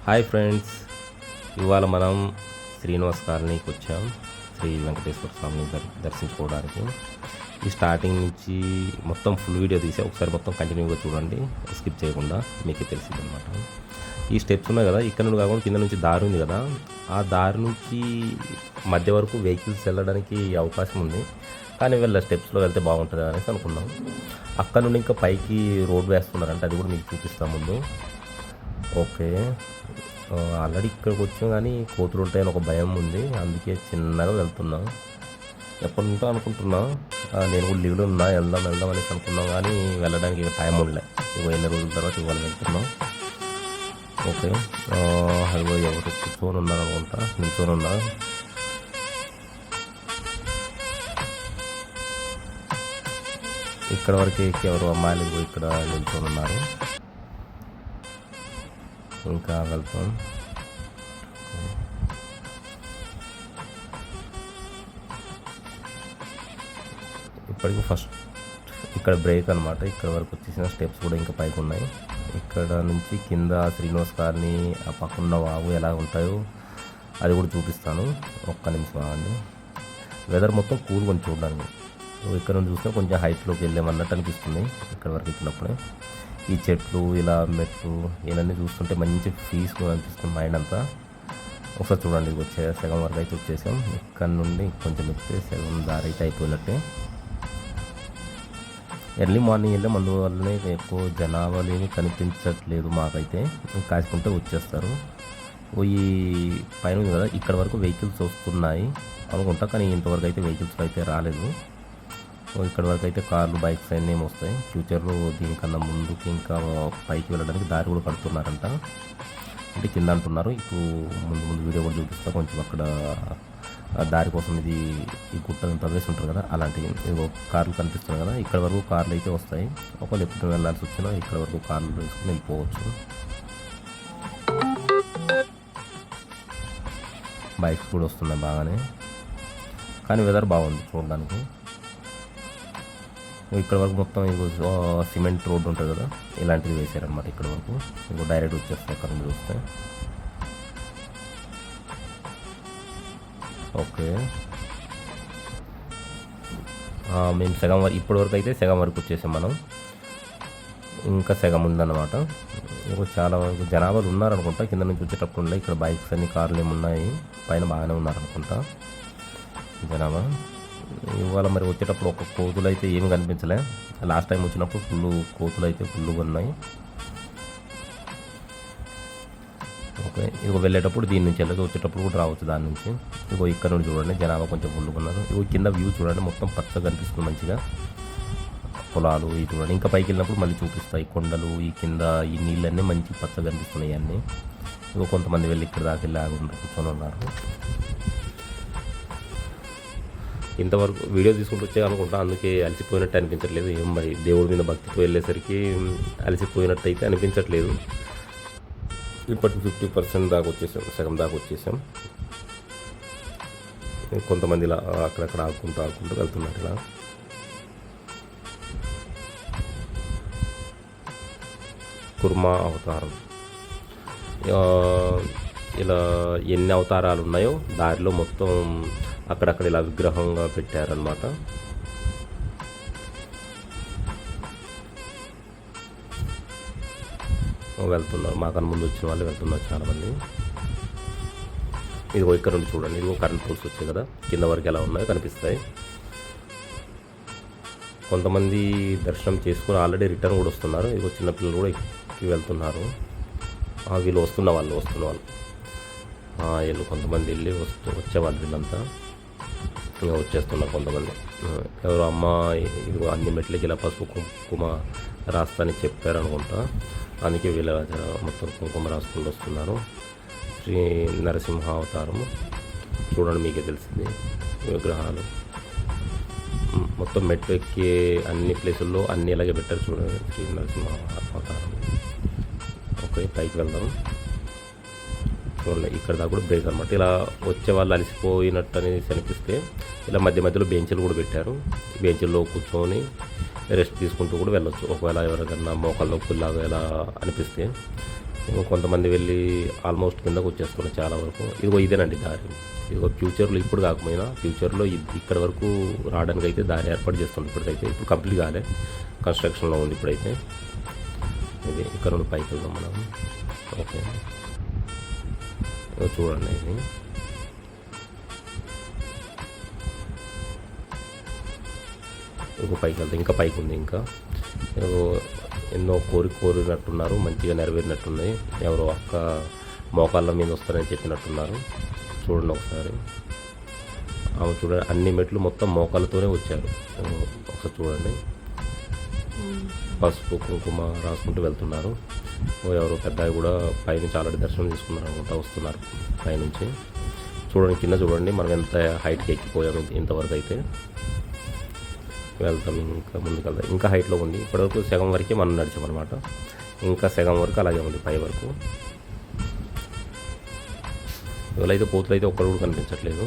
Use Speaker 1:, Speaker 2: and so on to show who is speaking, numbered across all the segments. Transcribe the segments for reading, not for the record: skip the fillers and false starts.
Speaker 1: Hi friends, ఇవాళ మనం శ్రీనివాస్ కాలనీకి వచ్చాం. శ్రీ వెంకటేశ్వర స్వామిని దర్శించుకోవడానికి. ఈ స్టార్టింగ్ నుంచి మొత్తం ఫుల్ వీడియో తీసే ఒకసారి మొత్తం కంటిన్యూగా చూడండి, స్కిప్ చేయకుండా, మీకే తెలిసింది అనమాట. ఈ స్టెప్స్ ఉన్నాయి కదా, ఇక్కడ నుండి కాకుండా కింద నుంచి దారి ఉంది కదా, ఆ దారి నుంచి మధ్య వరకు వెహికల్స్ వెళ్ళడానికి అవకాశం ఉంది. కానీ వీళ్ళ స్టెప్స్లో వెళ్తే బాగుంటుంది అనేసి అనుకున్నాం. అక్కడ నుండి ఇంకా పైకి రోడ్ వేస్తున్నారంటే అది కూడా మీకు చూపిస్తాం ముందు. ఓకే, ఆల్రెడీ ఇక్కడికి వచ్చాం కానీ కోతులు ఉంటాయని ఒక భయం ఉంది, అందుకే చిన్నగా వెళ్తున్నాం. ఎప్పటి నుంచో అనుకుంటున్నాం, నేను కూడా లీవ్లో ఉన్నా, వెళ్దాం అనేసి అనుకున్నాం కానీ వెళ్ళడానికి ఇక టైం ఉండలే. ఇక ఎన్ని రోజుల తర్వాత ఇవాళ వెళ్తున్నాం. ఓకే, అదిగో ఎవరు కూర్చొని ఉన్నారు అనుకుంటా, నిల్చొని ఉన్నారు. ఇక్కడ వరకు ఎవరు అమ్మాయిలు ఇక్కడ నిల్చొని ఉన్నారు. ఇంకా వెళ్తాం. ఇప్పటికి ఫస్ట్ ఇక్కడ బ్రేక్ అనమాట. ఇక్కడ వరకు వచ్చేసిన స్టెప్స్ కూడా ఇంకా పైకి ఉన్నాయి. ఇక్కడ నుంచి కింద శ్రీనివాస్ కాలనీ ఆ పక్కన వాగు ఎలా ఉంటాయో అది కూడా చూపిస్తాను. ఒక్క నిమిషం ఆగండి. వెదర్ మొత్తం కూల్ కొంచెం చూడడానికి. ఇక్కడ నుంచి చూస్తే కొంచెం హైట్లోకి వెళ్ళామన్నట్టు అనిపిస్తుంది ఇక్కడ వరకు ఎక్కినప్పుడే. ఈ చెట్లు ఇలా మెట్లు ఇవన్నీ చూస్తుంటే మంచి పీస్ఫుల్ అనిపిస్తుంది మైండ్ అంతా. ఒకసారి చూడండి, సగం వరకు అయితే వచ్చేసాం. ఇక్కడ నుండి కొంచెం ఎక్కితే సగం దారి అయితే అయిపోయినట్టే. ఎర్లీ మార్నింగ్ వెళ్ళే అందువల్లనే ఎక్కువ జనాభాలు ఏమీ కనిపించట్లేదు మాకైతే. కాసుకుంటే వచ్చేస్తారు. ఈ పైన ఉంది కదా, ఇక్కడ వరకు వెహికల్స్ వస్తున్నాయి అనుకుంటా, కానీ ఇంతవరకు అయితే వెహికల్స్ అయితే రాలేదు. ఇక్కడ వరకు అయితే కార్లు, బైక్స్ అన్నీ వస్తాయి. ఫ్యూచర్లో దీనికన్నా ముందుకి ఇంకా పైకి వెళ్ళడానికి దారి కూడా కడుతున్నారంట, అంటే కింద అంటున్నారు. ఇప్పుడు ముందు వీడియో కూడా చూపిస్తా. కొంచెం అక్కడ దారి కోసం ఇది ఈ గుట్ట ప్రవేశం ఉంటుంది కదా, అలాంటి కార్లు కనిపిస్తున్నాయి కదా, ఇక్కడ వరకు కార్లు అయితే వస్తాయి. ఒకవేళ ఎప్పుడు వెళ్ళాల్సి వచ్చినా ఇక్కడ వరకు కార్లు వేసుకుని వెళ్ళిపోవచ్చు. బైక్స్ కూడా వస్తున్నాయి బాగానే, కానీ వెదర్ బాగుంది చూడడానికి. ఇక్కడ వరకు మొత్తం సిమెంట్ రోడ్డు ఉంటుంది కదా, ఇలాంటివి వేసారనమాట. ఇక్కడ వరకు ఇంకో డైరెక్ట్ వచ్చేస్తాయి అక్కడ నుంచి చూస్తే. ఓకే, మేము సగం వరకు ఇప్పటివరకు అయితే సగం వరకు వచ్చేసాం మనం. ఇంకా సగం ఉందన్నమాట. ఇంకో చాలా వరకు జనాభాలు ఉన్నారనుకుంటా. కింద నుంచి వచ్చేటప్పుడు ఉన్నాయి ఇక్కడ బైక్స్ అన్ని, కార్లు ఏమి ఉన్నాయి. పైన బాగానే ఉన్నారనుకుంటా జనాభా. ఇవాళ మరి వచ్చేటప్పుడు ఒక కోతులు అయితే ఏమి కనిపించలే. లాస్ట్ టైం వచ్చినప్పుడు కోతులు అయితే ఫుల్గా ఉన్నాయి. ఓకే, ఇదిగో వెళ్ళేటప్పుడు దీని నుంచి వెళ్ళదు, వచ్చేటప్పుడు కూడా రావచ్చు దాని నుంచి. ఇగో ఇక్కడ నుండి చూడండి, జనాభా కొంచెం ఫుల్గా ఉన్నారు. ఇగో కింద వ్యూ చూడండి, మొత్తం పచ్చగా కనిపిస్తుంది మంచిగా. పొలాలు ఇవి చూడండి. ఇంకా పైకి వెళ్ళినప్పుడు మళ్ళీ చూపిస్తాయి కొండలు, ఈ కింద ఈ నీళ్ళన్నీ మంచి పచ్చగా కనిపిస్తున్నాయి అన్నీ. ఇగో కొంతమంది వెళ్ళి ఇక్కడ దాకా వెళ్ళి ఆగి కూర్చొని ఉన్నారు. ఇంతవరకు వీడియో తీసుకుంటూ వచ్చే అనుకుంటా, అందుకే అలసిపోయినట్టు అనిపించట్లేదు. ఏం మరి దేవుడి మీద భక్తితో వెళ్ళేసరికి అలసిపోయినట్టు అయితే అనిపించట్లేదు. ఇప్పటికి 50% దాకా వచ్చేసాం, సగం దాకా వచ్చేసాం. కొంతమంది ఇలా అక్కడక్కడ ఆడుకుంటూ వెళ్తున్నారు. ఇలా కుర్మా అవతారం, ఇలా ఎన్ని అవతారాలు ఉన్నాయో దారిలో మొత్తం అక్కడక్కడ ఇలా విగ్రహంగా పెట్టారనమాట. వెళ్తున్నారు, మాకన్నా ముందు వచ్చిన వాళ్ళు వెళ్తున్నారు చాలామంది. ఇదిగో ఇక్కడ నుండి చూడండి, ఇదిగో కరెంట్ పోల్స్ వచ్చాయి కదా, కింద వరకు ఎలా ఉన్నాయో కనిపిస్తాయి. కొంతమంది దర్శనం చేసుకుని ఆల్రెడీ రిటర్న్ కూడా వస్తున్నారు. ఇదిగో చిన్నపిల్లలు కూడా ఎక్కి వెళ్తున్నారు. వీళ్ళు వస్తున్న వాళ్ళు వీళ్ళు కొంతమంది వెళ్ళి వచ్చేవాళ్ళు. వీళ్ళంతా ఇంకా వచ్చేస్తున్నారు కొంతమంది. ఎవరు అమ్మ ఇదిగో అన్ని మెట్లకి ఇలా పసుపు కుంకుమ రాస్తాని చెప్పారనుకుంటా, అందుకే వీళ్ళ మొత్తం కుంకుమ రాసుకుంటూ వస్తున్నారు. శ్రీ నరసింహ అవతారము చూడండి, మీకే తెలిసింది. విగ్రహాలు మొత్తం మెట్లు ఎక్కి అన్ని ప్లేసుల్లో అన్నీ ఇలాగే పెట్టారు చూడండి, శ్రీ నరసింహ అవతారం. ఓకే, పైకి వెళ్దాం. చూడండి, ఇక్కడ దాకా కూడా బ్రేక్ అనమాట. ఇలా వచ్చే వాళ్ళు అలసిపోయినట్టు అనేసి అనిపిస్తే ఇలా మధ్య మధ్యలో బెంచ్లు కూడా పెట్టారు. బెంచ్ల్లో కూర్చొని రెస్ట్ తీసుకుంటూ కూడా వెళ్ళొచ్చు. ఒకవేళ ఎవరికన్నా మోకాళ్ళ నొప్పుల్లాగా ఎలా అనిపిస్తే ఇంకో కొంతమంది వెళ్ళి ఆల్మోస్ట్ కిందకు వచ్చేస్తున్నారు చాలా వరకు. ఇదేనండి దారి. ఫ్యూచర్లో ఇప్పుడు కాకపోయినా ఫ్యూచర్లో ఇక్కడ వరకు రావడానికి అయితే దారి ఏర్పాటు చేస్తుంది. ఇప్పటికైతే ఇప్పుడు కంప్లీట్ కాలే, కన్స్ట్రక్షన్లో ఉంది ఇప్పుడైతే. ఇది ఇక్కడ నుండి పైకి వెళ్దాం మనం. ఓకే, చూడండి ఇది పైకి వెళ్తాం. ఇంకా పైకి ఉంది. ఇంకా ఎన్నో కోరినట్టున్నారు, మంచిగా నెరవేరినట్టున్నాయి. ఎవరో అక్క మోకాళ్ళ మీద వస్తారని చెప్పినట్టున్నారు. చూడండి ఒకసారి. ఆమె చూడండి, అన్ని మెట్లు మొత్తం మోకాళ్ళతోనే వచ్చారు. ఒకసారి చూడండి, పసుపు కుంకుమ రాసుకుంటూ వెళ్తున్నారు. ఎవరో పెద్ద కూడా పైనుంచి ఆల్రెడీ దర్శనం తీసుకున్నారు అనుకుంటా, వస్తున్నారు పైనుంచి. చూడండి కింద చూడండి, మనం ఎంత హైట్కి ఎక్కిపోయాము. ఇంతవరకు అయితే వెళ్తాం, ఇంకా ముందుకు వెళ్తాం. ఇంకా హైట్లో ఉంది. ఇప్పటివరకు సగం వరకే మనం నడిచామన్నమాట. ఇంకా సగం వరకు అలాగే ఉంది పై వరకు. ఇవాళైతే పోతులు అయితే ఒక్కరు కూడా కనిపించట్లేదు.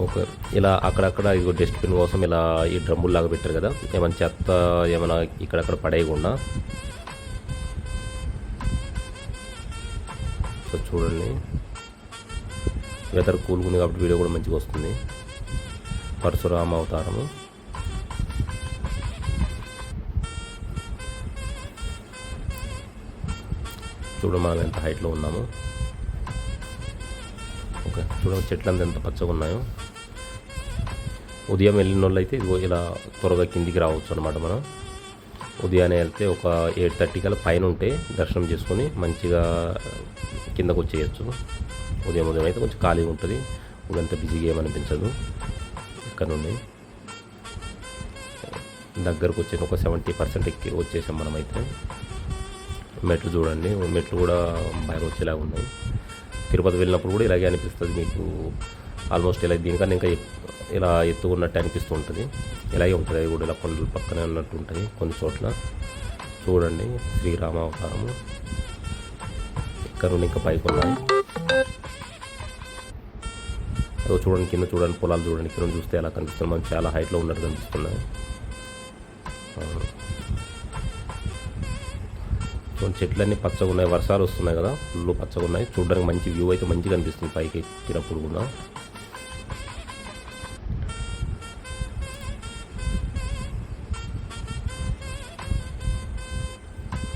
Speaker 1: ఓకే, ఇలా అక్కడక్కడ ఇదిగో డస్ట్బిన్ కోసం ఇలా ఈ డ్రమ్ములు లాగా పెట్టారు కదా, ఏమైనా చెత్త ఏమైనా ఇక్కడక్కడ పడేయకుండా. సో చూడండి, వెదర్ కూల్గా ఉంది కాబట్టి వీడియో కూడా మంచిగా వస్తుంది. పరశురామ అవతారము. చూడండి మనం ఎంత హైట్లో ఉన్నాము. ఓకే, చూడండి చెట్లు అంతా ఎంత పచ్చగా ఉన్నాయో. ఉదయం వెళ్ళిన వాళ్ళు అయితే ఇదిగో ఇలా త్వరగా కిందికి రావచ్చు అనమాట. మనం ఉదయాన్నే వెళ్తే ఒక 8:30 కల్లా పైన ఉంటే దర్శనం చేసుకొని మంచిగా కిందకు వచ్చేయచ్చు. ఉదయం అయితే కొంచెం ఖాళీగా ఉంటుంది, అంత బిజీగా ఏమనిపించదు. ఇక్కడ నుండి దగ్గరకు వచ్చేసి ఒక 70% ఎక్కి వచ్చేసాం మనమైతే. మెట్లు చూడండి, మెట్లు కూడా భయం వచ్చేలాగా ఉన్నాయి. తిరుపతి వెళ్ళినప్పుడు కూడా ఇలాగే అనిపిస్తుంది మీకు. ఆల్మోస్ట్ ఇలా దీనికన్నా ఇంకా ఇలా ఎత్తు ఉన్నట్టు అనిపిస్తూ ఉంటుంది. ఇలాగే ఉంటుంది, అది కూడా ఇలా కొండల పక్కనే ఉన్నట్టు ఉంటుంది కొన్ని చోట్ల. చూడండి శ్రీరామ అవతారము. ఇక్కడ నుండి ఇంకా పైకి ఉన్నాయి. చూడండి కింద చూడండి, పొలాలు చూడండి. ఇక్కడ చూస్తే ఎలా కనిపిస్తుంది, మనం చాలా హైట్లో ఉన్నట్టు కనిపిస్తున్నాయి. చూడండి చెట్లన్నీ పచ్చగా ఉన్నాయి, వర్షాలు వస్తున్నాయి కదా, ఫుల్ పచ్చగా ఉన్నాయి. చూడడానికి మంచి వ్యూ అయితే మంచిగా అనిపిస్తుంది పైకి ఎక్కినప్పుడు కూడా.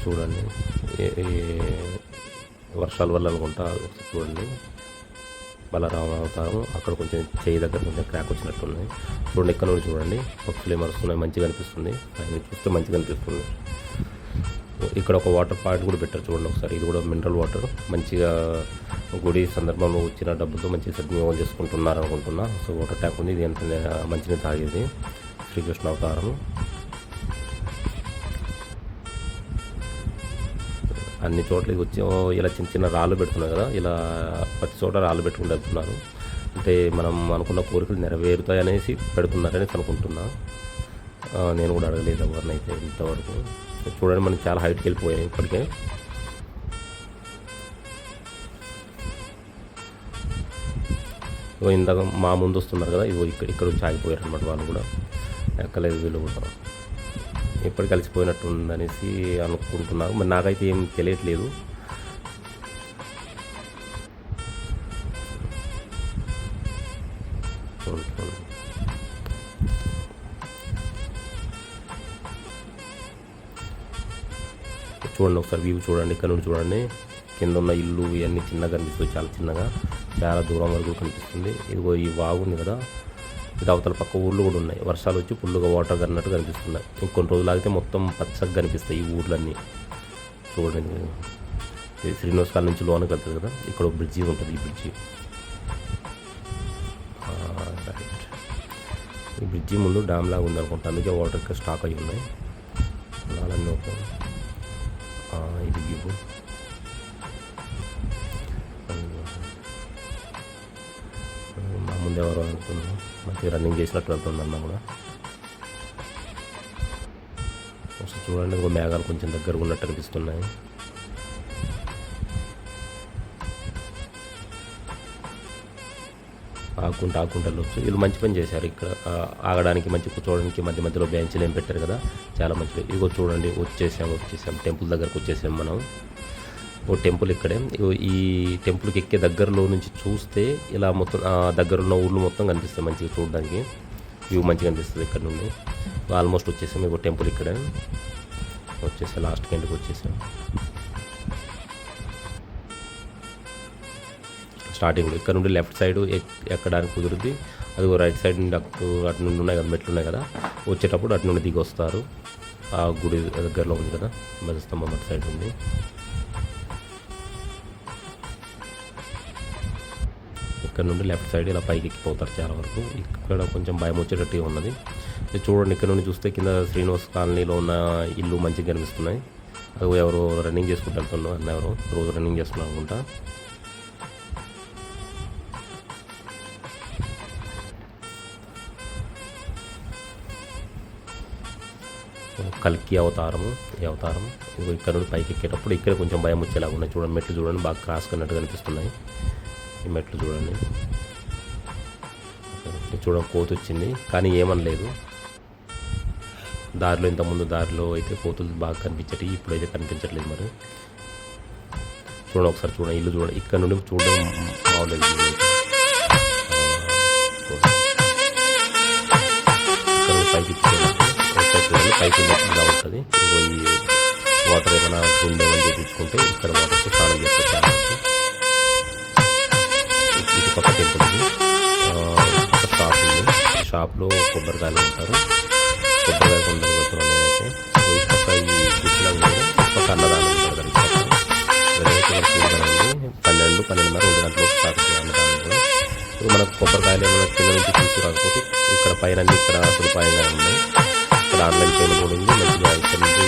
Speaker 1: చూడండి వర్షాల వల్ల అనుకుంటా. చూడండి బలరామ అవతారం. అక్కడ కొంచెం చేయి దగ్గర కొంచెం క్రాక్ వచ్చినట్టున్నాయి. చూడండి ఇక్కడ నుండి చూడండి, పక్షులు ఏమరుస్తున్నాయి, మంచిగా అనిపిస్తుంది. ఆయన చూస్తే మంచిగా అనిపిస్తుంది. ఇక్కడ ఒక వాటర్ పాయింట్ కూడా పెట్టారు చూడండి ఒకసారి. ఇది కూడా మినరల్ వాటర్, మంచిగా గుడి సందర్భంలో వచ్చిన డబ్బులతో మంచిగా సద్వినియోగం చేసుకుంటున్నారు అనుకుంటున్నా. సో వాటర్ ట్యాంక్ ఉంది, ఇది ఎంత మంచిగా తాగేది. శ్రీకృష్ణ అవతారం. అన్ని చోట్ల వచ్చి ఇలా చిన్న చిన్న రాళ్ళు పెడుతున్నారు కదా, ఇలా ప్రతి చోట రాళ్ళు పెట్టుకుంటూ వెళ్తున్నారు. అంటే మనం అనుకున్న కోరికలు నెరవేరుతాయి అనేసి పెడుతున్నారని అనుకుంటున్నా. నేను కూడా అడగలేదు ఎవరిని అయితే ఇంతవరకు. చూడండి మనం చాలా హైట్కి వెళ్ళిపోయాయి ఇప్పటికే. ఇందాక మా ముందు వస్తున్నారు కదా, ఇగో ఇక్కడ నుంచి ఆగిపోయారు అనమాట. వాళ్ళు కూడా ఎక్కలేదు, వీళ్ళు కూడా ఎప్పుడు కలిసిపోయినట్టు ఉందనేసి అనుకుంటున్నారు. మరి నాకైతే ఏం తెలియట్లేదు. చూడండి ఒకసారి వ్యూ చూడండి. ఇక్కడ నుండి చూడండి, కింద ఉన్న ఇల్లు ఇవన్నీ చిన్నగా కనిపిస్తుంది, చాలా చిన్నగా, చాలా దూరం వరకు కనిపిస్తుంది. ఇదిగో ఈ వాగు ఉంది కదా, ఇది అవతల పక్క ఊర్లు కూడా ఉన్నాయి. వర్షాలు వచ్చి ఫుల్గా వాటర్ కన్నట్టు కనిపిస్తున్నాయి. ఇంకొన్ని రోజులు ఆగితే మొత్తం పచ్చగా కనిపిస్తాయి ఈ ఊర్లన్నీ. చూడండి శ్రీనివాస నుంచి లోనికి వెళ్తుంది కదా, ఇక్కడ ఒక బ్రిడ్జి ఉంటుంది. ఈ బ్రిడ్జి రైట్, ఈ బ్రిడ్జి ముందు డ్యామ్ లాగా ఉంది అనుకుంటా, అందుకే వాటర్ ఇక్కడ స్టాక్ అయి ఉన్నాయి. అలానే ఒక ఇది వ్యూ. మా ముందు ఎవరో వెళ్తున్నాం, మంచిగా రన్నింగ్ చేసినట్టు వెళ్తుందన్నా కూడా. ఒకసారి చూడండి, ఇంకో మేఘాలు కొంచెం దగ్గర ఉన్నట్టు అనిపిస్తున్నాయి. ఆకుంటూ వెళ్ళొచ్చు. వీళ్ళు మంచి పని చేశారు. ఇక్కడ ఆగడానికి, మంచి కూర్చోవడానికి మధ్య మధ్యలో బెంచ్లు ఏం పెట్టారు కదా, చాలా మంచిది. ఇగో చూడండి, వచ్చేసాం టెంపుల్ దగ్గరకు వచ్చేసాం మనం. ఓ టెంపుల్ ఇక్కడే. ఈ టెంపుల్కి ఎక్కే దగ్గరలో నుంచి చూస్తే ఇలా మొత్తం దగ్గర ఉన్న ఊళ్ళు మొత్తం కనిపిస్తాయి. మంచిగా చూడడానికి వ్యూ మంచిగా కనిపిస్తుంది ఇక్కడ నుండి. ఆల్మోస్ట్ వచ్చేసాం. ఇగో టెంపుల్ ఇక్కడే వచ్చేసాం. లాస్ట్కి ఎండ్కి వచ్చేసాం. స్టార్టింగ్లో ఇక్కడ నుండి లెఫ్ట్ సైడ్ ఎక్కడానికి కుదురుద్ది. అది రైట్ సైడ్ నుండి అటు నుండి ఉన్నాయి కదా, మెట్లు ఉన్నాయి కదా, వచ్చేటప్పుడు అటు నుండి దిగి వస్తారు. ఆ గుడి దగ్గరలో ఉంది కదా ధ్వజస్తంభం, అటు సైడ్ ఉంది. ఇక్కడ నుండి లెఫ్ట్ సైడ్ ఇలా పైకి ఎక్కిపోతారు చాలా వరకు. ఇక్కడ కొంచెం భయం వచ్చేటట్టుగా ఉన్నది. చూడండి, ఇక్కడ నుండి చూస్తే కింద శ్రీనివాస్ కాలనీలో ఉన్న ఇల్లు మంచిగా కనిపిస్తున్నాయి. అది ఎవరు రన్నింగ్ చేసుకుంటున్నారు అన్న, ఎవరు రోజు రన్నింగ్ చేస్తున్నారు అనుకుంటా. కల్కి అవతారము, ఈ అవతారం. ఇక్కడ నుండి పైకి ఎక్కేటప్పుడు ఇక్కడ కొంచెం భయం వచ్చేలాగా ఉన్నాయి. చూడండి, మెట్లు చూడండి, బాగా క్రాస్ కన్నట్టు కనిపిస్తున్నాయి. ఈ మెట్లు చూడండి, చూడండి కోతి వచ్చింది కానీ ఏమనలేదు. దారిలో ఇంతకుముందు దారిలో అయితే కోతులు బాగా కనిపించేవి, ఇప్పుడైతే కనిపించట్లేదు. మరి చూడండి, ఒకసారి చూడండి, ఇల్లు చూడండి. ఇక్కడ నుండి చూడడం బాగోలేదు. పైకి చూడండి, పైకి ఇలా ఉంటుంది. ఈ వాటర్ ఏమైనా గుండెమని చేయించుకుంటే ఇక్కడ వాటర్తో స్నానం చేస్తారు చాలా వరకు. ఇటు పక్క టెంపుల్ ఉంది, ఒక షాప్ ఉంది. షాప్లో కొబ్బరికాయలు ఉంటారు. కొబ్బరికాయ కొండలు వెళ్తున్నాను నేనైతే. ఈ పక్క ఈ గుర్తులాగా పక్క అన్నదానం ఉంటుంది. ఉంది 12:30 గంటలకు స్టార్ట్ చేయాలి అన్నదానం కూడా. ఇప్పుడు మనకు కొబ్బరికాయలు ఏమైనా కింద నుంచి తీసుకురాకపోతే ఇక్కడ పైన ఇక్కడ సదుపాయంగా ఉన్నాయి. ఇక్కడ ఆన్లైన్ పేమెంట్ కూడా ఉంది. మంచిగా ఇక్కడ నుంచి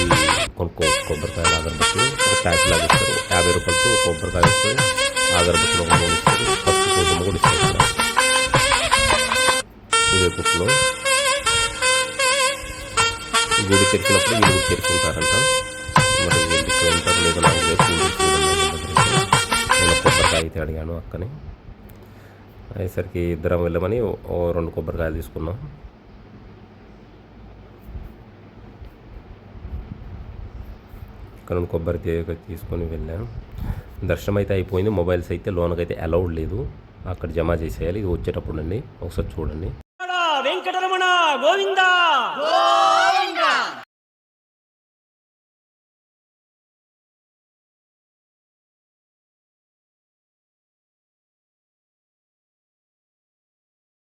Speaker 1: కొబ్బరికాయలు అగరబత్తులు ఒక ప్యాక్ లాగా ఇస్తారు. 50 రూపాయలతో కొబ్బరికాయ వస్తుంది. అగరబత్తులు ఒక 3 ఇస్తారు. ఫస్ట్ కుంకుమ కూడా ఇస్తారు. ఇదే కుట్లో గుడి తెరిచినప్పుడు వీళ్ళు కూడా తెరుచుకుంటారంట. మరి వీళ్ళు ఇక్కడ ఉంటారు లేదో నాకు లేదు. నేను కొబ్బరికాయ అయితే అడిగాను అక్కని. అయ్యేసరికి ఇద్దరం వెళ్ళమని 2 కొబ్బరికాయలు తీసుకున్నాం. ఇక్కడ నుండి కొబ్బరి తీసుకొని వెళ్ళాను. దర్శనం అయితే అయిపోయింది. మొబైల్స్ అయితే లోనకైతే అలౌడ్ లేదు, అక్కడ జమ చేసేయాలి. ఇది వచ్చేటప్పుడు అండి, ఒకసారి చూడండి.
Speaker 2: వెంకటరమణ గోవిందా.